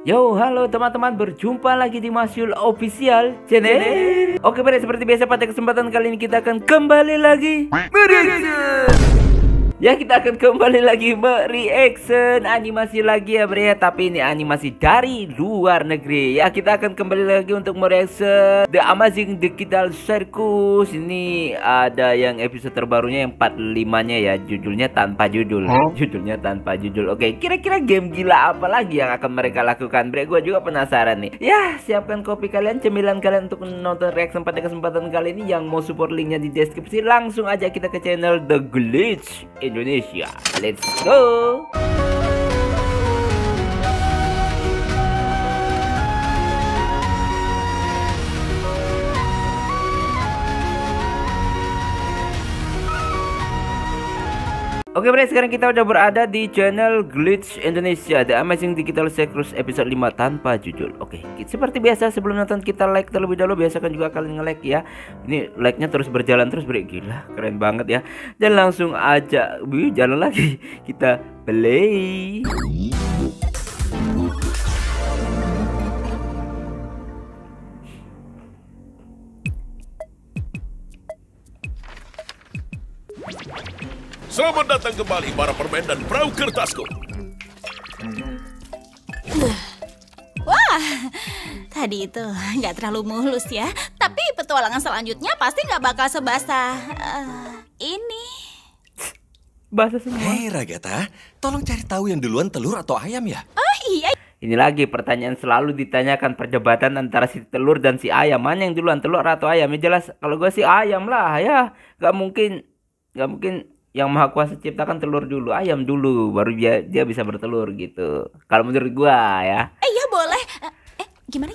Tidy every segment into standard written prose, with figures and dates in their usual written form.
Yo, halo teman-teman, berjumpa lagi di Masyul Official Channel. Oke, pada seperti biasa pada kesempatan kali ini kita akan kembali lagi mereaction. Ya, kita akan kembali lagi mereaction animasi lagi ya bre. Tapi ini animasi dari luar negeri. Ya, kita akan kembali lagi untuk mereaction The Amazing Digital Circus. Ini ada yang episode terbarunya yang 45-nya ya. Judulnya tanpa judul. Judulnya tanpa judul. Oke, kira-kira game gila apa lagi yang akan mereka lakukan bre? Gue juga penasaran nih. Ya, siapkan kopi kalian, cemilan kalian untuk nonton reaction pada kesempatan kali ini. Yang mau support linknya di deskripsi. Langsung aja kita ke channel The Glitch Indonesia. Let's go. Oke bre, sekarang kita udah berada di channel Glitch Indonesia The Amazing Digital Circus episode 5 tanpa judul. Oke, seperti biasa sebelum nonton kita like terlebih dahulu. Biasakan juga kalian nge-like ya. Ini like-nya terus berjalan terus bre. Gila, keren banget ya. Dan langsung aja jalan lagi. Kita play. Selamat datang kembali para permen dan perahu kertasku. Wah, tadi itu nggak terlalu mulus ya. Tapi petualangan selanjutnya pasti nggak bakal sebasah ini. Basah semua. Hei Ragatha, tolong cari tahu yang duluan telur atau ayam ya? Oh iya. Ini lagi pertanyaan selalu ditanyakan, perdebatan antara si telur dan si ayam. Mana yang duluan, telur atau ayam? Ya jelas kalau gue sih ayam lah ya. Gak mungkin yang Maha Kuasa ciptakan telur dulu, ayam dulu, baru dia bisa bertelur gitu. Kalau menurut gua ya. Iya boleh. Gimana?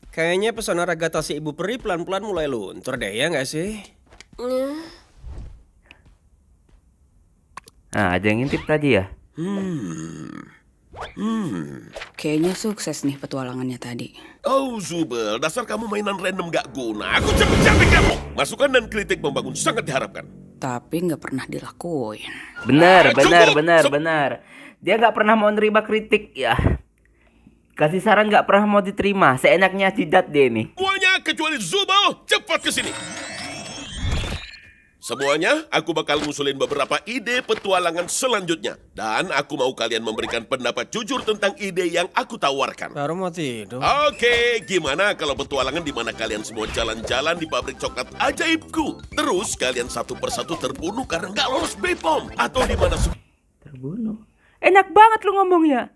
Kayaknya pesona Ragatha si Ibu Peri pelan-pelan mulai luntur deh, ya nggak sih? Nah, ada yang ngintip tadi ya. Kayaknya sukses nih petualangannya tadi. Oh Zubel, dasar kamu mainan random gak guna. Aku capek kamu. Masukan dan kritik membangun sangat diharapkan. Tapi nggak pernah dilakuin. Benar. Dia nggak pernah mau nerima kritik ya. Kasih saran nggak pernah mau diterima. Seenaknya jidat dia nih. Semuanya kecuali Zubel, cepat ke sini. Semuanya, aku bakal ngusulin beberapa ide petualangan selanjutnya. Dan aku mau kalian memberikan pendapat jujur tentang ide yang aku tawarkan. Baru mau tidur. Oke, gimana kalau petualangan di mana kalian semua jalan-jalan di pabrik coklat ajaibku? Terus kalian satu persatu terbunuh karena nggak lolos BPOM. Atau di mana Terbunuh. Enak banget lu ngomongnya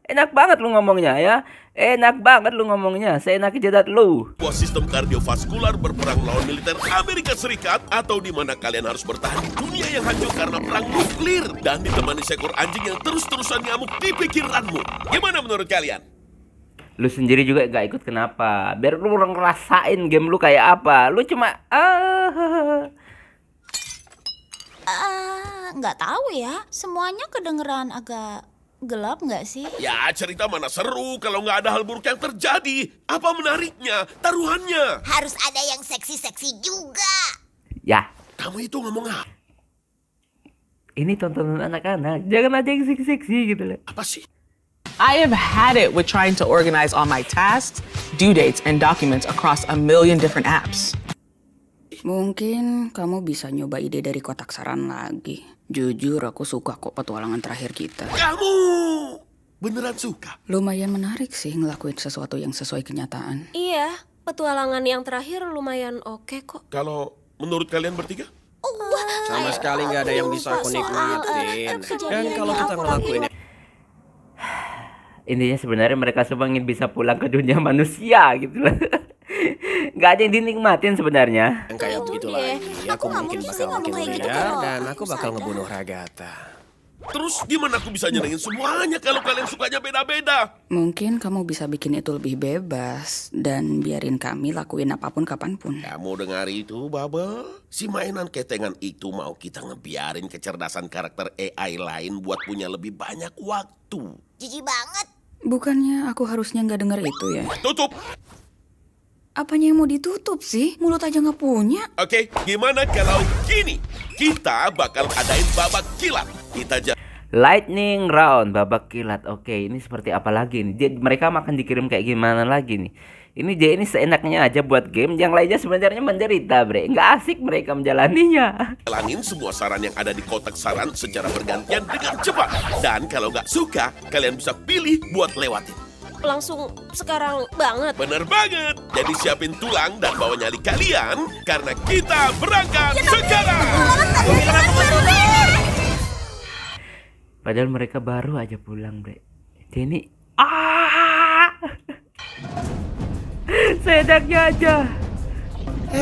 ya. Enak banget lu ngomongnya. Seenak jidat lu. sebuah sistem kardiovaskular berperang lawan militer Amerika Serikat, atau di mana kalian harus bertahan di dunia yang hancur karena perang nuklir dan ditemani seekor anjing yang terus-terusan ngamuk di pikiranmu. Gimana menurut kalian? Lu sendiri juga gak ikut kenapa? Biar lu ngerasain game lu kayak apa. Lu cuma Nggak tahu ya. Semuanya kedengeran agak gelap nggak sih? Ya, cerita mana seru kalau nggak ada hal buruk yang terjadi. Apa menariknya? Taruhannya. Harus ada yang seksi-seksi juga. ya. Kamu itu ngomong apa? Ini tontonan anak-anak. Jangan aja yang seksi-seksi gitu lah. Apa sih? I have had it with trying to organize all my tasks, due dates, and documents across a million different apps. Mungkin kamu bisa nyoba ide dari kotak saran lagi. Jujur aku suka kok petualangan terakhir kita. Kamu beneran suka? Lumayan menarik sih ngelakuin sesuatu yang sesuai kenyataan. Iya, petualangan yang terakhir lumayan oke kok. Kalau menurut kalian bertiga? Sama sekali nggak ada yang bisa aku nikmatin. Dan kalau kita ngelakuin Intinya sebenarnya mereka semua ingin bisa pulang ke dunia manusia gitu lah. Gak ada yang dinikmatin sebenarnya. yang kayak begitu lagi, aku mungkin bakal makin beda dan aku bakal ngebunuh Ragatha. Terus gimana aku bisa nyenengin semuanya kalau kalian sukanya beda-beda? Mungkin kamu bisa bikin itu lebih bebas dan biarin kami lakuin apapun kapanpun. Kamu dengar itu, Bubble? Si mainan ketengan itu mau kita ngebiarin kecerdasan karakter AI lain buat punya lebih banyak waktu. Jijik banget. Bukannya aku harusnya nggak denger itu ya? Tutup! Apanya yang mau ditutup sih? Mulut aja nggak punya. Oke, gimana kalau gini? Kita bakal adain babak kilat. Kita Lightning round, babak kilat. Oke, ini seperti apa lagi nih? Mereka akan dikirim kayak gimana lagi nih? Ini seenaknya aja buat game, yang lainnya sebenarnya menderita, bre. Nggak asik mereka menjalaninya. Jalangin semua saran yang ada di kotak saran secara bergantian dengan cepat. Dan kalau nggak suka, kalian bisa pilih buat lewatin. Langsung sekarang banget. Bener banget. Jadi siapin tulang dan bawa nyali kalian, karena kita berangkat sekarang. Padahal mereka baru aja pulang, bre. Ini seenaknya aja.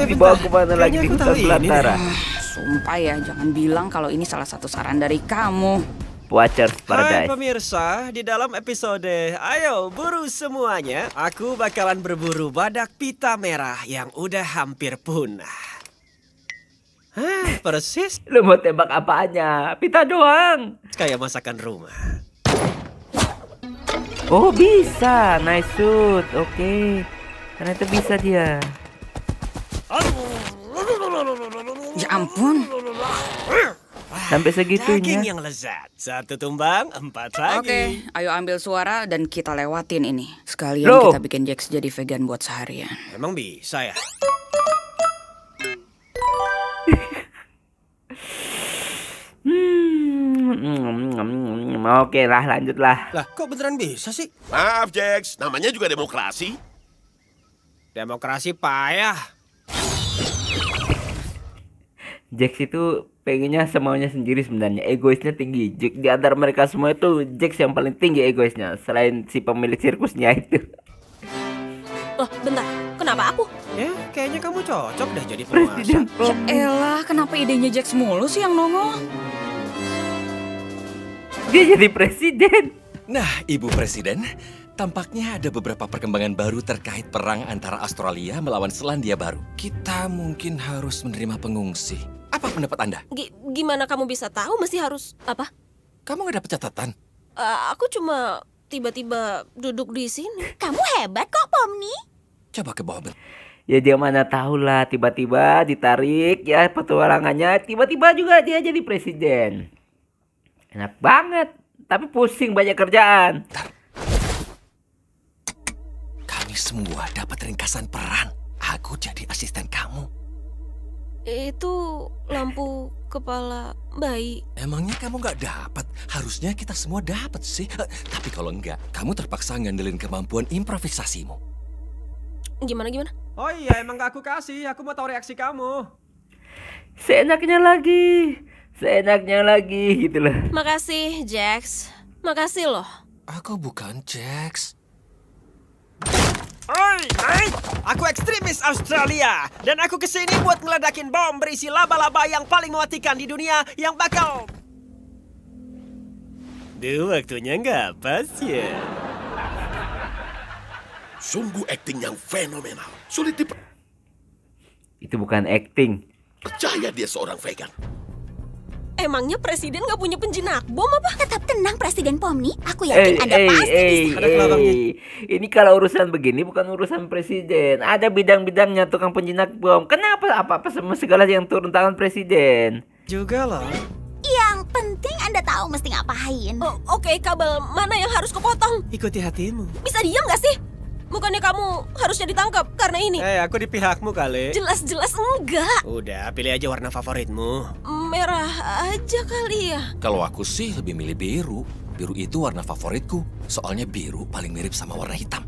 Dibawa kemana lagi di hutan belantara? Sumpah ya, jangan bilang kalau ini salah satu saran dari kamu. Watchers Hai Paradise. pemirsa, di dalam episode Ayo Buru Semuanya, aku bakalan berburu badak pita merah yang udah hampir punah. Persis Lu mau tembak apanya? Pita doang. kayak masakan rumah. Oh bisa, nice shoot. Oke, ternyata bisa dia. Ya ampun. Sampai segitunya. Daging yang lezat. 1 tumbang, 4 lagi. Oke, ayo ambil suara dan kita lewatin ini. Sekalian Loh. kita bikin Jax jadi vegan buat seharian. Emang bisa ya? Oke lah, lanjutlah. Lah, kok beneran bisa sih? Maaf, Jax. Namanya juga demokrasi. Demokrasi payah. Jax itu pengennya semaunya sendiri sebenarnya. Egoisnya tinggi. Di antara mereka semua itu Jax yang paling tinggi egoisnya. Selain si pemilik sirkusnya itu. Loh, bentar. Kenapa aku? Ya, kayaknya kamu cocok deh jadi penguasa. Ya elah, kenapa idenya Jax mulu sih yang nongol? Dia jadi presiden. Nah, Ibu Presiden, tampaknya ada beberapa perkembangan baru terkait perang antara Australia melawan Selandia Baru. Kita mungkin harus menerima pengungsi. Apa pendapat Anda? Gimana kamu bisa tahu mesti harus apa? Kamu nggak dapat catatan? Aku cuma tiba-tiba duduk di sini. Kamu hebat kok, Pomni. Coba ke bawah. Ya dia mana tahu lah, tiba-tiba ditarik ya petualangannya, tiba-tiba juga dia jadi presiden. Enak banget, tapi pusing banyak kerjaan. Kami semua dapat ringkasan peran. Aku jadi asisten kamu. Itu lampu kepala bayi. Emangnya kamu nggak dapat? Harusnya kita semua dapat sih. Tapi kalau enggak, kamu terpaksa ngandelin kemampuan improvisasimu. Gimana? Oh iya, emang gak aku kasih. Aku mau tahu reaksi kamu. Seenaknya lagi gitu loh. Makasih, Jax. Makasih loh. Aku bukan Jax. Oi, aku ekstremis Australia. Dan aku kesini buat ngeledakin bom berisi laba-laba yang paling mematikan di dunia yang bakal... Duh, waktunya nggak pas ya. Sungguh akting yang fenomenal. Sulit Itu bukan acting. dipercaya dia seorang vegan. Emangnya presiden nggak punya penjinak bom apa? Tetap tenang, Presiden Pomni. Aku yakin Anda pasti bisa. Ada kelabangnya. Ini kalau urusan begini bukan urusan presiden. Ada bidang-bidangnya tukang penjinak bom. Kenapa apa-apa semua segala yang turun tangan presiden? Juga loh. Yang penting Anda tahu mesti ngapain. Oh, oke, kabel mana yang harus kepotong? Ikuti hatimu. Bisa diam nggak sih? Bukannya kamu harusnya ditangkap karena ini? Aku di pihakmu kali. Jelas-jelas enggak. Udah, pilih aja warna favoritmu. Merah aja kali ya. Kalau aku sih lebih milih biru. Biru itu warna favoritku. Soalnya biru paling mirip sama warna hitam.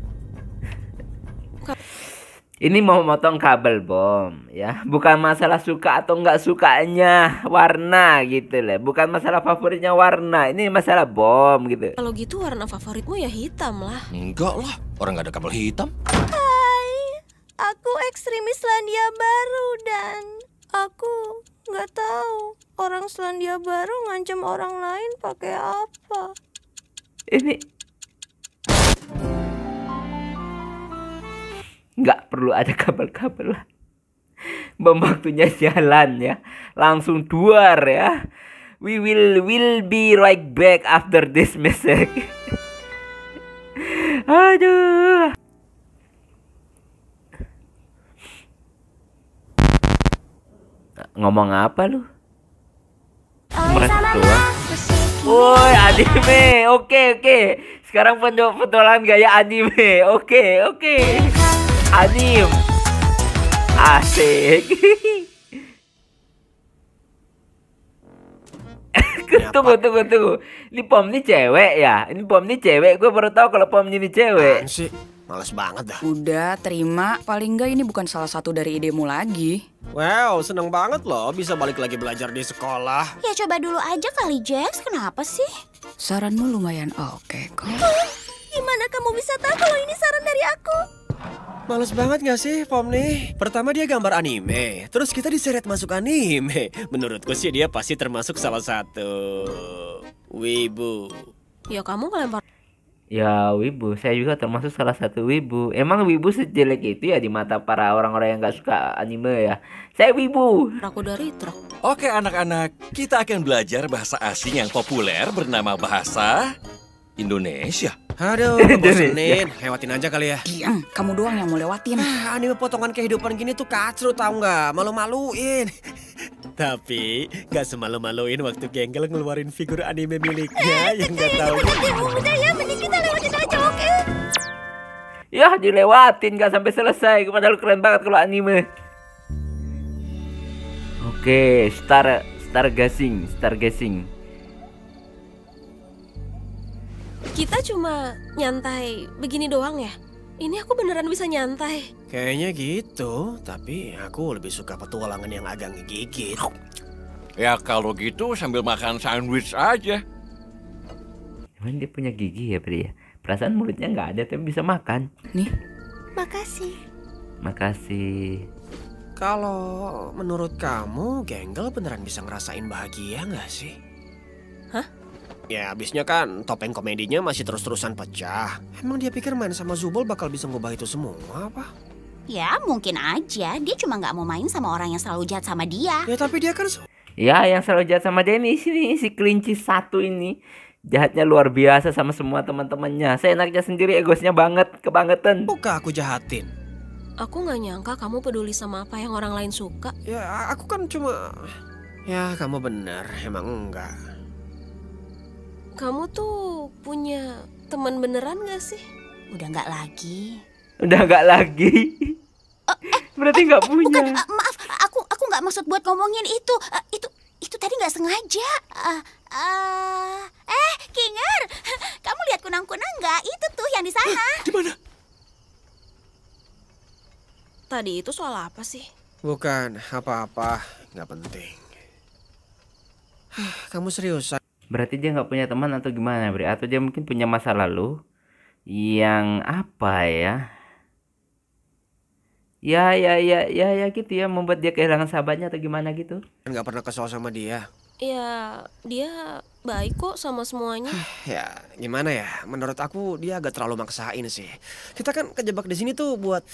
Ini mau motong kabel bom ya. Bukan masalah suka atau nggak sukanya warna gitu lah. Bukan masalah favoritnya warna. Ini masalah bom gitu. Kalau gitu warna favoritmu ya hitam lah. Enggak lah, orang nggak ada kabel hitam. Hai, aku ekstremis Selandia Baru dan aku nggak tahu orang Selandia Baru ngancam orang lain pakai apa. Ini nggak perlu ada kabel-kabel lah. Bom waktunya jalan ya. Langsung duar ya. We will be right back after this message. Aduh. Ngomong apa lu? Mertua. Woi, anime. Oke. Sekarang petualangan gaya anime. Oke. Anim. Asik. Tunggu. Ini Pom ini cewek ya? Ini Pom ini cewek. Gue baru tahu kalau Pom ini cewek. Apaan sih? Males banget dah. Udah, terima. Paling nggak ini bukan salah satu dari idemu lagi. Wow, seneng banget loh bisa balik lagi belajar di sekolah. Ya coba dulu aja kali, Jax. Kenapa sih? Saranmu lumayan oke kok. Gimana kamu bisa tahu kalau ini saran dari aku? Males banget gak sih, Pom nih? Pertama dia gambar anime, terus kita diseret masuk anime. Menurutku sih dia pasti termasuk salah satu wibu. Ya kamu ngelempar. Ya wibu, saya juga termasuk salah satu wibu. Emang wibu sejelek itu ya di mata para orang-orang yang gak suka anime ya? Saya wibu. Aku dari truk. Oke anak-anak, kita akan belajar bahasa asing yang populer bernama bahasa Indonesia. Aduh, bosenin. Lewatin aja kali ya. Diam, kamu doang yang mau lewatin. Anime potongan kehidupan gini tuh kacru tau nggak? Malu-maluin. Tapi gak semalu-maluin waktu Genggel ngeluarin figur anime miliknya yang gak tahu. Udah ya, mending kita lewatin aja, oke? Ya dilewatin gak sampai selesai. Padahal keren banget kalau anime. Oke, stargazing. Kita cuma nyantai begini doang ya? Ini aku beneran bisa nyantai. Kayaknya gitu, tapi aku lebih suka petualangan yang agak ngegigit. Ya kalau gitu sambil makan sandwich aja. Emang dia punya gigi ya Pri ya? Perasaan mulutnya nggak ada tapi bisa makan. Nih. Makasih. Kalau menurut kamu, Genggel beneran bisa ngerasain bahagia nggak sih? Hah? Ya abisnya kan topeng komedinya masih terus-terusan pecah. Emang dia pikir main sama Zubul bakal bisa ngubah itu semua apa? Ya mungkin aja. Dia cuma nggak mau main sama orang yang selalu jahat sama dia. Ya tapi dia kan... Ya yang selalu jahat sama dia ini si kelinci satu ini. Jahatnya luar biasa sama semua teman-temannya. Seenaknya sendiri, egosnya banget, kebangetan. Bukan aku jahatin. Aku nggak nyangka kamu peduli sama apa yang orang lain suka. Ya aku kan cuma... Ya kamu benar, emang enggak. Kamu tuh punya teman beneran gak sih? Udah nggak lagi. Berarti nggak punya. Bukan, maaf, aku nggak maksud buat ngomongin itu. Itu tadi nggak sengaja. Kinger, kamu lihat kunang-kunang nggak? Itu tuh yang di sana. Di mana? Tadi itu soal apa sih? Bukan apa-apa, nggak penting. Kamu seriusan? Berarti dia nggak punya teman atau gimana, Bre? Atau dia mungkin punya masa lalu yang apa ya? Ya gitu ya, membuat dia kehilangan sahabatnya atau gimana gitu? Nggak pernah kesal sama dia. Ya, dia baik kok sama semuanya. Ya, gimana ya? Menurut aku dia agak terlalu maksain sih. Kita kan kejebak di sini tuh buat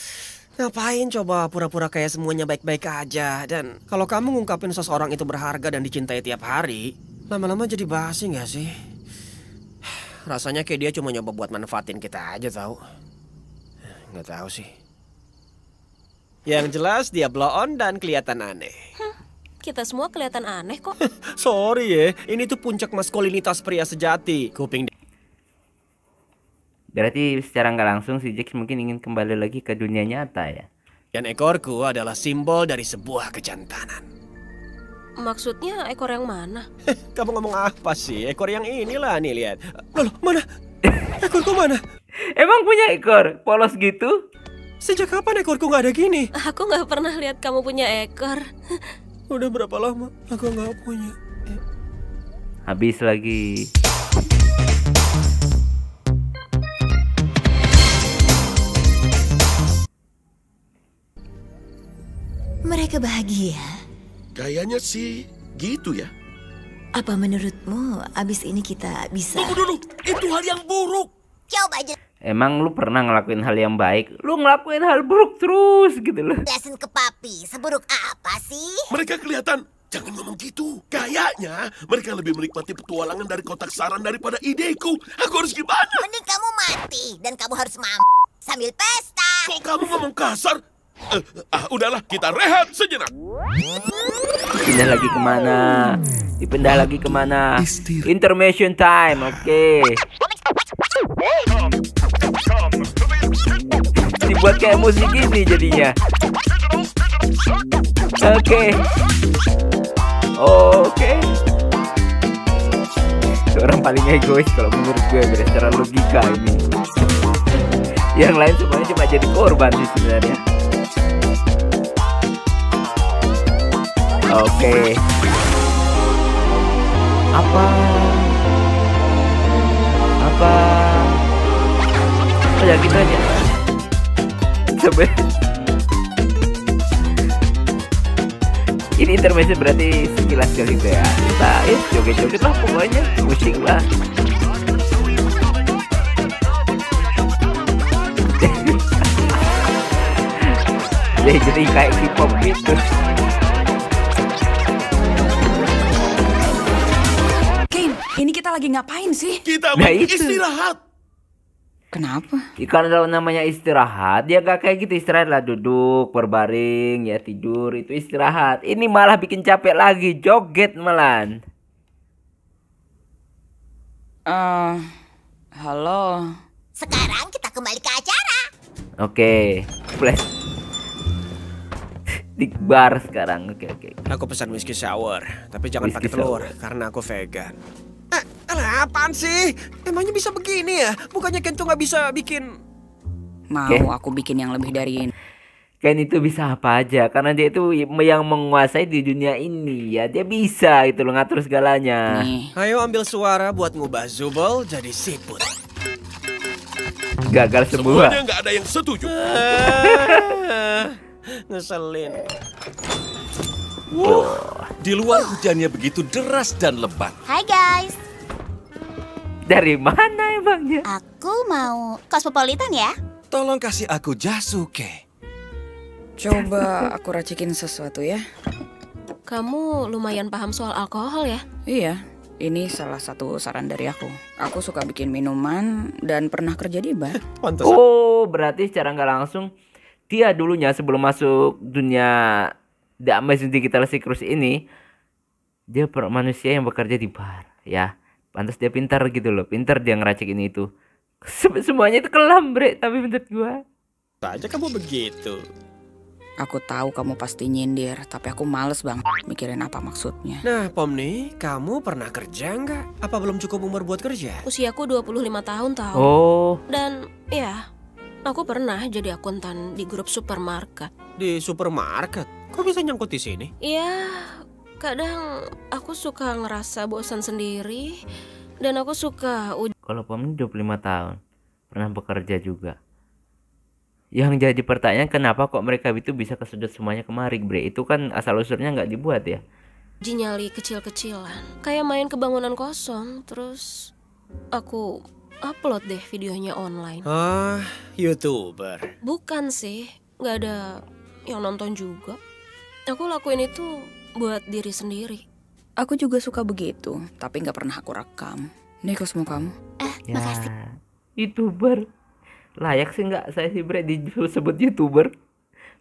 ngapain coba pura-pura kayak semuanya baik-baik aja. Dan kalau kamu ngungkapin seseorang itu berharga dan dicintai tiap hari, lama-lama jadi basi gak sih? Rasanya kayak dia cuma nyoba buat manfaatin kita aja tau. Gak tahu sih. Yang jelas dia blow on dan kelihatan aneh. Kita semua kelihatan aneh kok. Sorry ya, ini tuh puncak maskulinitas pria sejati. Kuping. Berarti secara nggak langsung si Jax mungkin ingin kembali lagi ke dunia nyata ya. Dan ekorku adalah simbol dari sebuah kejantanan. Maksudnya ekor yang mana? Kamu ngomong apa sih? Ekor yang inilah nih, lihat. Loh, mana? Ekorku mana? Emang punya ekor? Polos gitu? Sejak kapan ekorku nggak ada gini? Aku nggak pernah lihat kamu punya ekor. Udah berapa lama aku nggak punya? Habis lagi. Mereka bahagia. Kayaknya sih gitu ya. Apa menurutmu abis ini kita bisa... Tunggu dulu, itu hal yang buruk. Coba aja. Emang lu pernah ngelakuin hal yang baik? Lu ngelakuin hal buruk terus gitu loh. Jelasin ke papi, seburuk apa sih? Mereka kelihatan, jangan ngomong gitu. Kayaknya mereka lebih menikmati petualangan dari kotak saran daripada ideku. Aku harus gimana? Mending kamu mati dan kamu harus sambil pesta. Kok kamu ngomong kasar? Udahlah, kita rehat sejenak. Pindah lagi kemana? Dipindah lagi kemana? Intermission time, oke. Dibuat kayak musik ini jadinya. Oke. Orang paling egois kalau menurut gue berdasarkan logika ini. Yang lain semuanya cuma jadi korban sih sebenarnya. Oke. Apa? Oh ya gitu aja. Coba. Ini intermezzo berarti sekilas kali gitu ya. Kita joget-joget lah pokoknya, musik lah. Jadi kayak K-pop gitu. Kane, ini kita lagi ngapain sih? Kita mau istirahat. Kenapa? Kalau namanya istirahat, dia gak kayak gitu. Istirahat lah, duduk, berbaring, ya tidur, itu istirahat. Ini malah bikin capek lagi, joget malan. Halo. Sekarang kita kembali ke acara. Oke, flash. Di bar sekarang, oke. Aku pesan whiskey sour, tapi jangan Whiskey pakai telur, sour. karena aku vegan. Apaan sih? Emangnya bisa begini ya? Bukannya Ken tuh nggak bisa bikin... Mau aku bikin yang lebih dari ini. Ken itu bisa apa aja, karena dia itu yang menguasai di dunia ini ya. Dia bisa itu loh, ngatur segalanya. Nih. Ayo ambil suara buat ngubah Zubul jadi siput. Gagal semua. Semuanya nggak ada yang setuju. Ngeselin. Di luar hujannya begitu deras dan lebat. Hai guys, Dari mana emangnya? aku mau Cosmopolitan ya. Tolong kasih aku Jasuke. Coba aku racikin sesuatu ya. Kamu lumayan paham soal alkohol ya? Iya, ini salah satu saran dari aku. Aku suka bikin minuman dan pernah kerja di bar. Oh, berarti secara nggak langsung dia dulunya sebelum masuk dunia The Amazing Digital Circus ini, dia manusia yang bekerja di bar, ya. Pantas dia pintar gitu loh, pintar dia ngeracik ini itu. Semuanya itu kelam, bre, tapi menurut gua. Aja kamu begitu. Aku tahu kamu pasti nyindir, tapi aku males banget mikirin apa maksudnya. Nah, Pomni, kamu pernah kerja nggak? Apa belum cukup umur buat kerja? Usiaku 25 tahun tahu. Oh, Dan ya, aku pernah jadi akuntan di grup supermarket. Di supermarket? Kok bisa nyangkut di sini? Iya, kadang aku suka ngerasa bosan sendiri. Dan aku suka kalau Pom 25 tahun, pernah bekerja juga. Yang jadi pertanyaan, kenapa kok mereka itu bisa kesedot semuanya kemari, bre? Itu kan asal usulnya nggak dibuat ya. uji nyali kecil-kecilan. Kayak main ke bangunan kosong. Terus aku upload deh videonya online. Ah, YouTuber. Bukan sih, nggak ada yang nonton juga. Aku lakuin itu buat diri sendiri. Aku juga suka begitu, tapi nggak pernah aku rekam. Nih kosmo kamu. Ya, YouTuber. Layak sih nggak saya sih, bre, disebut YouTuber.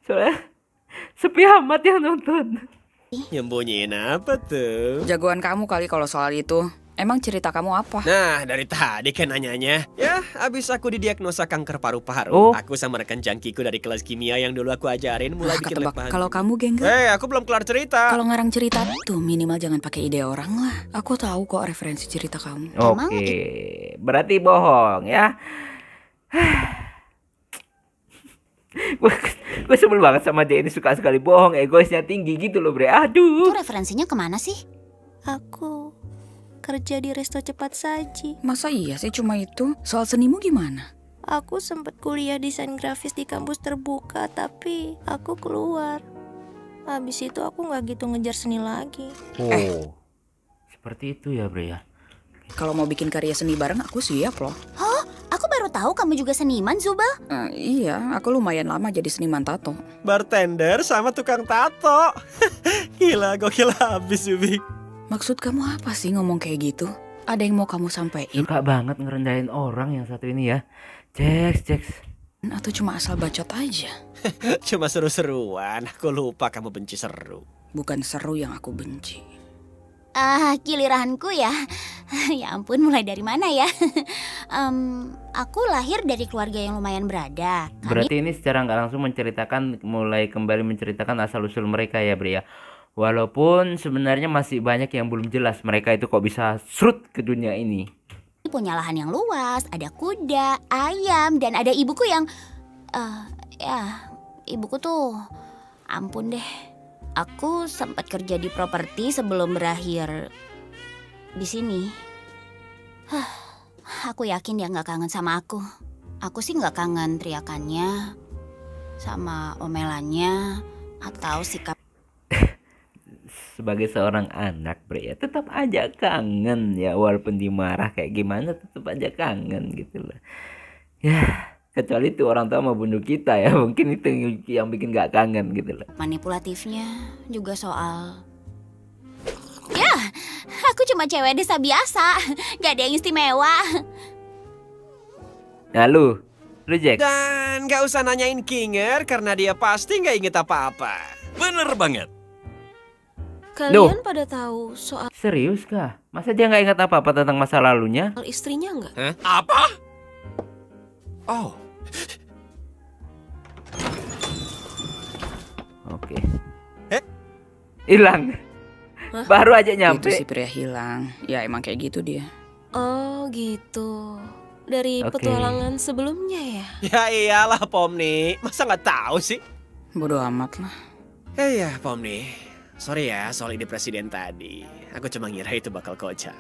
Soalnya sepi amat yang nonton. Nyembunyiin apa tuh? Jagoan kamu kali kalau soal itu. Emang cerita kamu apa? Nah, dari tadi kan nanyanya. Ya, abis aku didiagnosa kanker paru-paru. Oh. Aku sama rekan jangkiku dari kelas kimia yang dulu aku ajarin mulai bikin lab bahan. Kalau kamu gengger. Aku belum kelar cerita. Kalau ngarang cerita tuh minimal jangan pakai ide orang lah. Aku tahu kok referensi cerita kamu. Oke, berarti bohong ya. Gue sebel banget sama dia ini, suka sekali bohong, egoisnya tinggi gitu loh, bre. Aduh. Itu referensinya kemana sih? Aku kerja di resto cepat saji. Masa iya sih cuma itu? Soal senimu gimana? Aku sempat kuliah desain grafis di kampus terbuka, tapi aku keluar. Habis itu aku nggak gitu ngejar seni lagi. Oh, seperti itu ya, bre ya. Kalau mau bikin karya seni bareng aku siap loh. Oh, aku baru tahu kamu juga seniman, Zubul. Iya, aku lumayan lama jadi seniman tato. Bartender sama tukang tato. Gila, gokil habis, Zubi. Maksud kamu apa sih ngomong kayak gitu? Ada yang mau kamu sampaikan? Suka banget ngerendahin orang yang satu ini ya. Ceks. Atau cuma asal bacot aja? Cuma seru-seruan. Aku lupa kamu benci seru. Bukan seru yang aku benci. Giliranku ya. Ya ampun, mulai dari mana ya? Aku lahir dari keluarga yang lumayan berada. Berarti ini secara nggak langsung mulai kembali menceritakan asal-usul mereka ya, Bre ya. Walaupun sebenarnya masih banyak yang belum jelas mereka itu kok bisa serut ke dunia ini. Punya lahan yang luas, ada kuda, ayam, dan ada ibuku yang... ibuku tuh... Ampun deh. Aku sempat kerja di properti sebelum berakhir di sini. Aku yakin dia nggak kangen sama aku. Aku sih nggak kangen teriakannya, sama omelannya, atau sikap. Sebagai seorang anak, Bre ya, tetap aja kangen ya, walaupun dimarah kayak gimana tetap aja kangen gitu loh. Ya, kecuali itu orang tua mau bunuh kita ya, mungkin itu yang bikin gak kangen gitu loh. Manipulatifnya juga soal... Ya, aku cuma cewek desa biasa, gak ada yang istimewa. Nah lu Jack. Dan gak usah nanyain Kinger karena dia pasti gak inget apa-apa. Bener banget. Kalian pada tahu soal Serius kah? Masa dia nggak ingat apa-apa tentang masa lalunya? istrinya nggak? Apa? Oh. Oke. Hilang. Baru aja nyampe. Itu si pria hilang. Ya emang kayak gitu dia. Oh gitu. Dari petualangan sebelumnya ya? Ya iyalah Pomni. Masa nggak tahu sih? Bodoh amat lah. Ya Pomni. Sorry ya soal ide presiden tadi. Aku cuma ngira itu bakal kocak.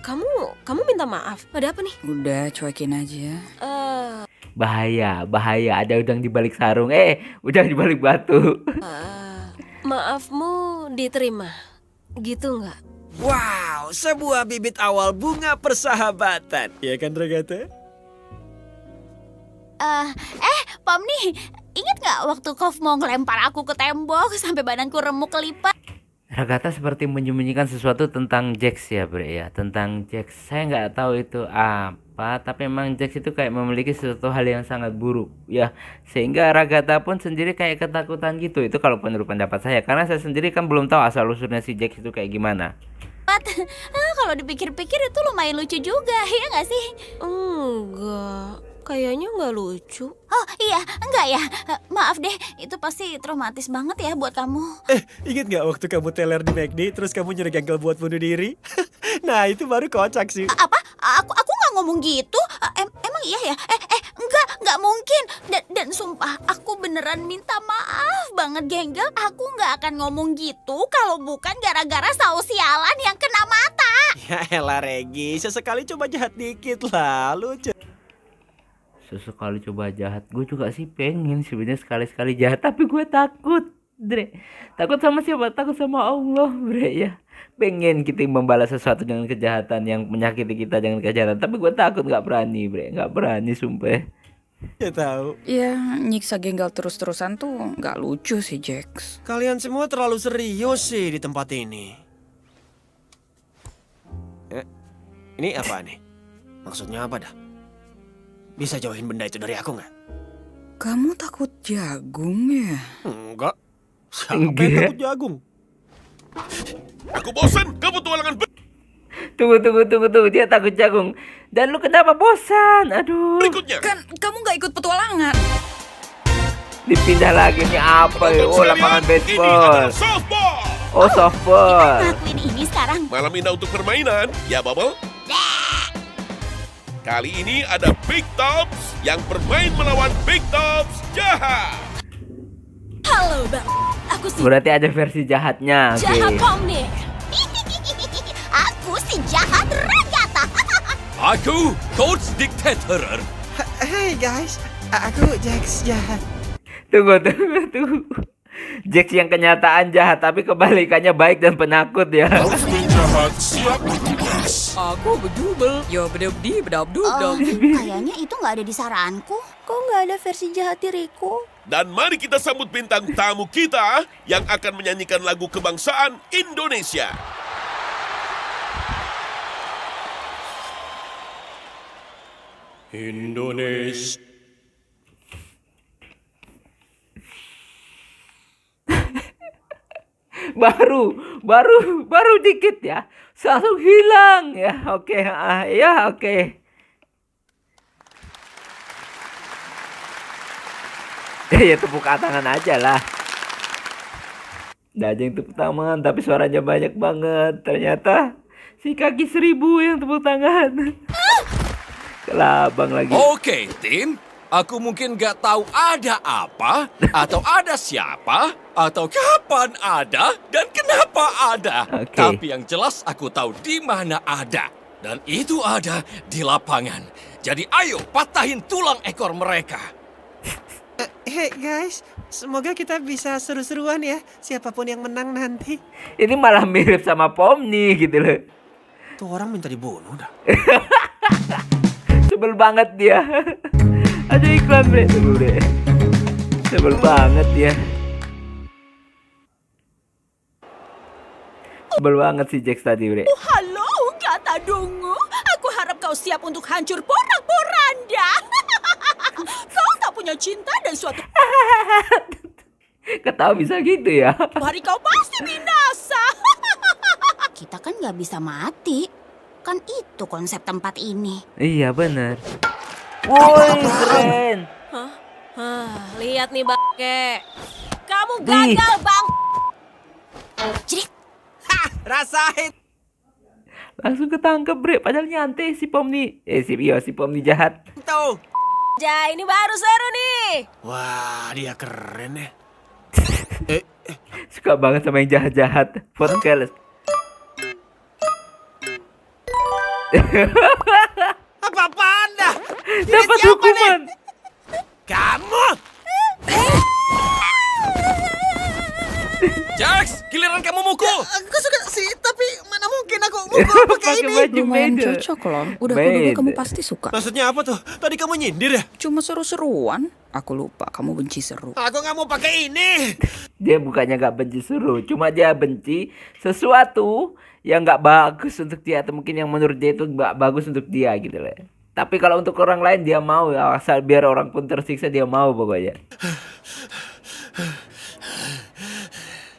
Kamu minta maaf. Ada apa nih? Udah cuekin aja. Bahaya. Ada udang di balik sarung. Udang di balik batu. Maafmu diterima. Gitu nggak? Wow, sebuah bibit awal bunga persahabatan. Iya kan Ragata? Pomni, ingat nggak waktu Kov mau ngelempar aku ke tembok sampai badanku remuk kelipat? Ragata seperti menyembunyikan sesuatu tentang Jax ya, Bre ya. Tentang Jax, saya nggak tahu itu apa, tapi memang Jax itu kayak memiliki sesuatu hal yang sangat buruk ya. Sehingga Ragata pun sendiri kayak ketakutan gitu. Itu kalau menurut pendapat saya, karena saya sendiri kan belum tahu asal usulnya si Jax itu kayak gimana. Kalau dipikir-pikir itu lumayan lucu juga, ya nggak sih? Enggak. Kayaknya nggak lucu. Oh iya, enggak ya. Maaf deh, itu pasti traumatis banget ya buat kamu. Ingat nggak waktu kamu teler di McD terus kamu nyuruh gagal buat bunuh diri? Nah itu baru kocak sih. Apa? Aku nggak ngomong gitu. Emang iya ya? Nggak mungkin. Dan sumpah, aku beneran minta maaf banget, Genggel. Aku nggak akan ngomong gitu kalau bukan gara-gara saus sialan yang kena mata. Ya elah Regi, sesekali coba jahat dikit lah, lucu. Sesekali coba jahat, gue juga sih pengen sebenarnya sekali-sekali jahat, tapi gue takut, Bre. Takut sama siapa? Takut sama Allah, Bre ya. Pengen kita membalas sesuatu dengan kejahatan yang menyakiti kita dengan kejahatan, tapi gue takut, nggak berani, Bre, nggak berani, sumpah. Ya tahu. Ya nyiksa Genggel terus-terusan tuh nggak lucu sih, Jax. Kalian semua terlalu serius sih di tempat ini. Ini apa nih? Maksudnya apa dah? Bisa jauhin benda itu dari aku nggak? Kamu takut jagung ya? Enggak. Siapa yang takut jagung? Aku bosan kepetualangan. Tunggu. Dia takut jagung. Dan lu kenapa bosan? Aduh. Berikutnya. Kan kamu nggak ikut petualangan. Dipindah lagi nih apa ya? Oh, lapangan baseball. Oh, softball. Lakuin ini sekarang. Malam indah untuk permainan, ya Bubble? Kali ini ada Big Tops yang bermain melawan Big Tops jahat. Halo Bang, aku si Berarti ada versi jahatnya. jahat Pomni. Aku si jahat Ragata. Aku Coach Dictator. Hey guys, aku Jax jahat. Tunggu. Jax yang kenyataan jahat, tapi kebalikannya baik dan penakut ya. Jahat siap bertugas. Aku bedubel. Yo bedubdi bedabdubdab. Kayaknya itu nggak ada di saranku. Kok nggak ada versi jahat diriku? Dan mari kita sambut bintang tamu kita yang akan menyanyikan lagu kebangsaan Indonesia. Indonesia. baru dikit ya, langsung hilang ya. Oke, ya oke. Ya tepuk tangan aja lah. Ada yang tepuk tangan, tapi suaranya banyak banget. Ternyata si kaki 1000 yang tepuk tangan. Kelabang lagi. Oke, tim. Aku mungkin gak tahu ada apa, atau ada siapa, atau kapan ada, dan kenapa ada. Oke. Tapi yang jelas aku tahu di mana ada. Dan itu ada di lapangan. Jadi ayo patahin tulang ekor mereka. Hey guys, semoga kita bisa seru-seruan ya. Siapapun yang menang nanti. Ini malah mirip sama Pomni gitu loh. Tuh orang minta dibunuh dah. Sebel banget dia. Ada iklan bre, tunggu bre. Sebel banget dia. Sebel banget si Jax tadi bre. Oh, halo, kata dungu. Aku harap kau siap untuk hancur porak-poranda. Kau tak punya cinta dan suatu Ketawa bisa gitu ya. hari kau pasti binasa. Kita kan nggak bisa mati. Kan itu konsep tempat ini. Iya bener. Woi keren. Lihat nih bangke. Kamu gagal, Bang. Jadi, Rasain. Langsung ketangkep bre. Padahal nyantai si Pomni. Si Pomni jahat. Tuh. Ja, ini baru seru nih. Wah, dia keren ya. Suka banget sama yang jahat-jahat. Podcast. Apa-apaan dah? Dapat hukuman. Kamu? Jax, giliran kamu mukul. Aku suka sih, tapi mana mungkin aku mukul pakai ini. baju Lumayan beda. cocok loh. Udah kuduga Beda. kamu pasti suka. Maksudnya apa tuh? Tadi kamu nyindir ya? Cuma seru-seruan. Aku lupa kamu benci seru. Aku nggak mau pakai ini. Dia bukannya gak benci seru, cuma dia benci sesuatu yang gak bagus untuk dia, atau mungkin yang menurut dia itu gak bagus untuk dia gitu loh. Tapi kalau untuk orang lain dia mau, asal biar orang pun tersiksa dia mau pokoknya.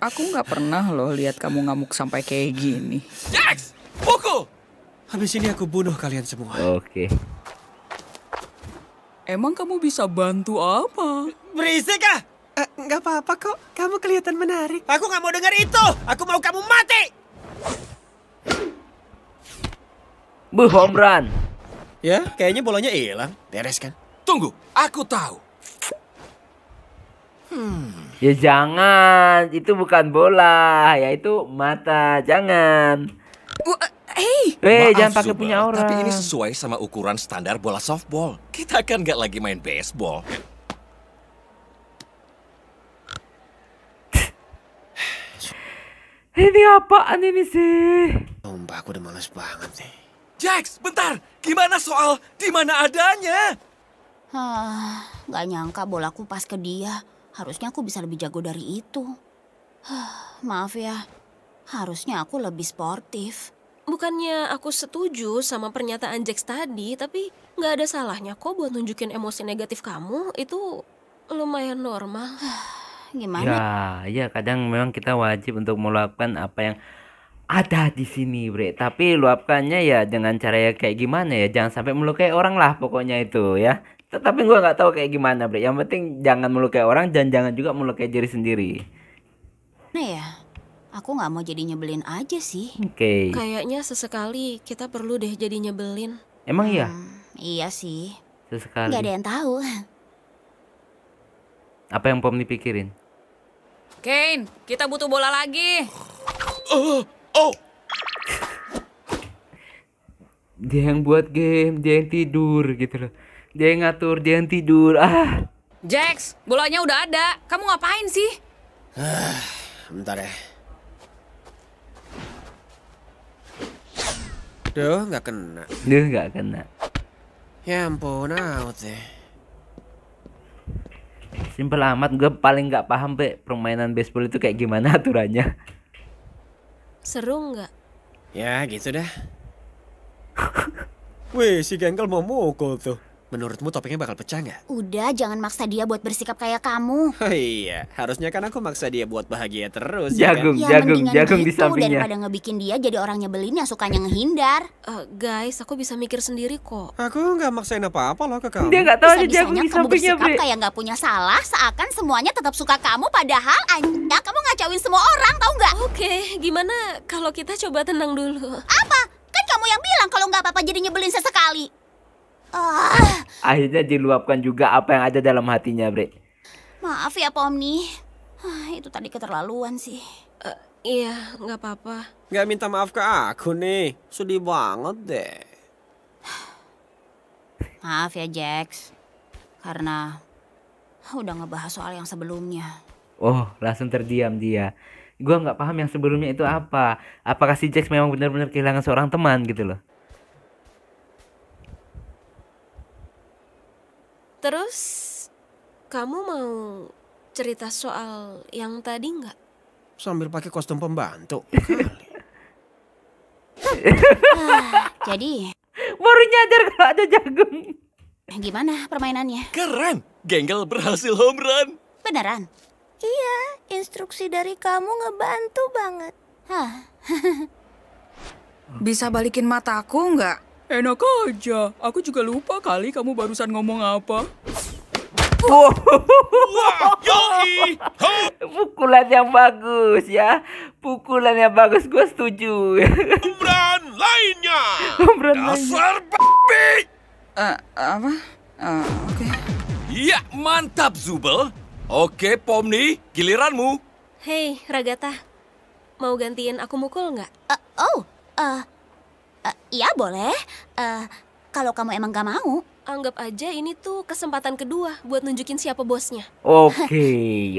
Aku nggak pernah loh lihat kamu ngamuk sampai kayak gini. Jax, pukul. Habis ini aku bunuh kalian semua. Oke. Emang kamu bisa bantu apa? Berisik ah! Nggak apa-apa kok. Kamu kelihatan menarik. Aku nggak mau dengar itu. Aku mau kamu mati. Home run. Ya, kayaknya bolanya hilang. Beres kan? Tunggu, aku tahu. Ya jangan, itu bukan bola, ya itu mata, jangan. Maaf, Jangan pakai Zuba, punya orang. Tapi ini sesuai sama ukuran standar bola softball. Kita kan nggak lagi main baseball. Ini apaan ini sih? Sumpah, aku udah males banget nih. Jax, bentar. Gimana soal di mana adanya? Nggak nyangka bolaku pas ke dia. Harusnya aku bisa lebih jago dari itu. Maaf ya, harusnya aku lebih sportif. Bukannya aku setuju sama pernyataan Jax tadi, tapi nggak ada salahnya kok buat nunjukin emosi negatif kamu. Itu lumayan normal. Gimana? Ya kadang memang kita wajib untuk melakukan apa yang ada di sini, bre. Tapi luapkannya ya dengan cara ya kayak gimana ya? Jangan sampai melukai orang lah pokoknya itu ya. Tetapi gua nggak tahu kayak gimana, bre. Yang penting jangan melukai orang dan jangan juga melukai diri sendiri. Nah ya, aku nggak mau jadi nyebelin aja sih. Oke. Kayaknya sesekali kita perlu deh jadi nyebelin. Emang iya? Iya sih. Sesekali. Nggak ada yang tahu. Apa yang Pomni pikirin? Kane, kita butuh bola lagi. Dia yang buat game, dia yang tidur gitu loh. Dia yang ngatur, dia yang tidur. Jax, bolanya udah ada. Kamu ngapain sih? Bentar ya. Duh, nggak kena. Duh, nggak kena. Ya ampun, out deh. Simpel amat, gue paling nggak paham permainan baseball itu kayak gimana aturannya. Seru nggak? Ya gitu dah. Wih, si Gengkel mau mukul tuh. menurutmu topengnya bakal pecah nggak? Udah, jangan maksa dia buat bersikap kayak kamu. Oh iya, harusnya kan aku maksa dia buat bahagia terus. Jagung, Ya, jagung di gitu, sampingnya. daripada ngebikin dia jadi orang nyebelin yang sukanya ngehindar. Guys, aku bisa mikir sendiri kok. Aku nggak maksain apa-apa loh ke kamu. Dia nggak tahu aja jagung Bisa-bisanya di kamu sampingnya, bersikap Bre. kayak nggak punya salah, seakan semuanya tetap suka kamu, padahal anya kamu ngacauin semua orang, tahu nggak? Oke, gimana kalau kita coba tenang dulu? Apa? Kan kamu yang bilang kalau nggak apa-apa jadi nyebelin sesekali. Akhirnya diluapkan juga apa yang ada dalam hatinya, Bre. Maaf ya, Pomni. Itu tadi keterlaluan sih. Iya, nggak apa-apa. Nggak minta maaf ke aku nih, sedih banget deh. Maaf ya, Jax. Karena udah ngebahas soal yang sebelumnya. Oh, langsung terdiam dia. Gua nggak paham yang sebelumnya itu apa. Apakah si Jax memang benar-benar kehilangan seorang teman gitu loh? Terus, kamu mau cerita soal yang tadi nggak? Sambil pakai kostum pembantu. Jadi, Baru nyadar kalau ada jagung. gimana permainannya? Keren, Genggel berhasil home run. Beneran? Iya, instruksi dari kamu ngebantu banget. Hah? Bisa balikin mataku nggak? Enak aja. Aku juga lupa kali kamu barusan ngomong apa. Wah, yoi! Pukulan yang bagus ya. Pukulan yang bagus, gue setuju. Umran lainnya. Umran Dasar babi. Apa? Oke. Iya, mantap Zubel. Oke, Pomni, giliranmu. Hei, Ragata. Mau gantiin aku mukul nggak? Iya boleh. Kalau kamu emang gak mau. Anggap aja ini tuh kesempatan kedua buat nunjukin siapa bosnya. Oke.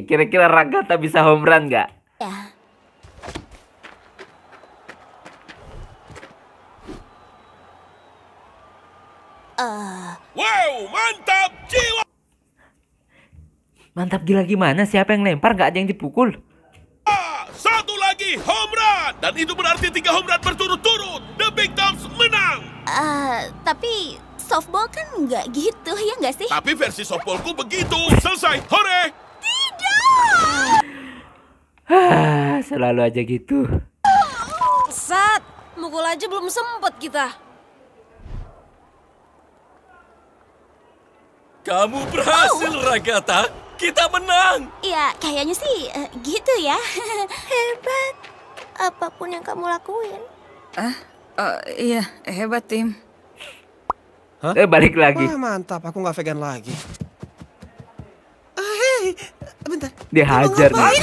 Kira-kira Ragata bisa home run nggak? Ya. Wow, mantap jiwa. Mantap gila gimana? Siapa yang lempar? Nggak ada yang dipukul. Satu lagi home run. Dan itu berarti 3 home run berturut-turut. The Big Dogs menang. Tapi softball kan nggak gitu, ya nggak sih? Tapi versi softballku begitu. Selesai. Hore. Selalu aja gitu. Sat, mukul aja belum sempet kita. Kamu berhasil, Ragata. Kita menang. Ya, kayaknya sih gitu ya. Hebat. Apapun yang kamu lakuin. Iya, hebat tim. Balik lagi. Wah, mantap, aku nggak vegan lagi. Hei, bentar. Dia hajar nih.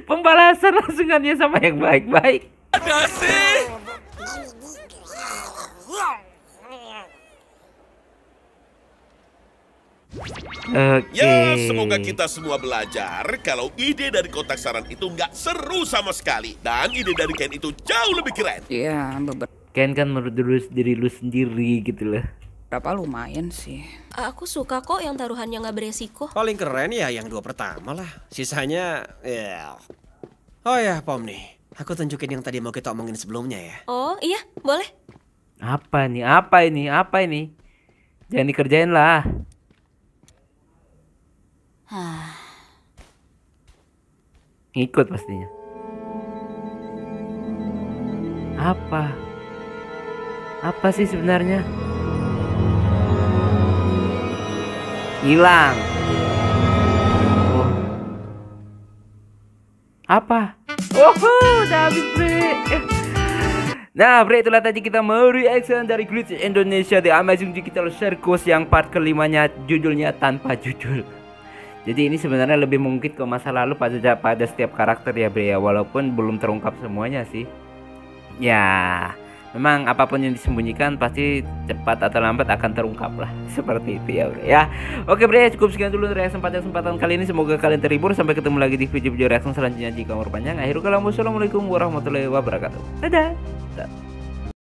Pembalasan langsungannya sama yang baik-baik. Ada sih. Oke. Ya, semoga kita semua belajar kalau ide dari kotak saran itu nggak seru sama sekali. Dan ide dari Ken itu jauh lebih keren. Iya, Ken kan menurut diri lu sendiri gitu loh. beberapa lumayan sih. Aku suka kok yang taruhannya nggak beresiko. Paling keren ya yang 2 pertama lah. Sisanya, ya. Oh ya, Pom nih. Aku tunjukin yang tadi mau kita omongin sebelumnya ya. Oh iya, boleh. Apa nih? Apa ini? Jangan dikerjain lah. Ngikut pastinya. Apa sih sebenarnya? Hilang. Oh. Apa? Udah habis, Bre. Nah, Bre, itulah tadi kita mereaction dari Glitch Indonesia The Amazing Digital Circus yang part kelimanya, judulnya tanpa judul. Jadi ini sebenarnya lebih mungkin ke masa lalu pada setiap karakter ya, Bre, ya, walaupun belum terungkap semuanya sih. Ya, memang apapun yang disembunyikan pasti cepat atau lambat akan terungkap lah. Seperti itu ya, Bre, ya. Oke, Bre, cukup sekian dulu reaction pada kesempatan kali ini. Semoga kalian terhibur. Sampai ketemu lagi di video-video reaction selanjutnya jika umur panjang. Akhirul kalam, wassalamualaikum warahmatullahi wabarakatuh. Dadah.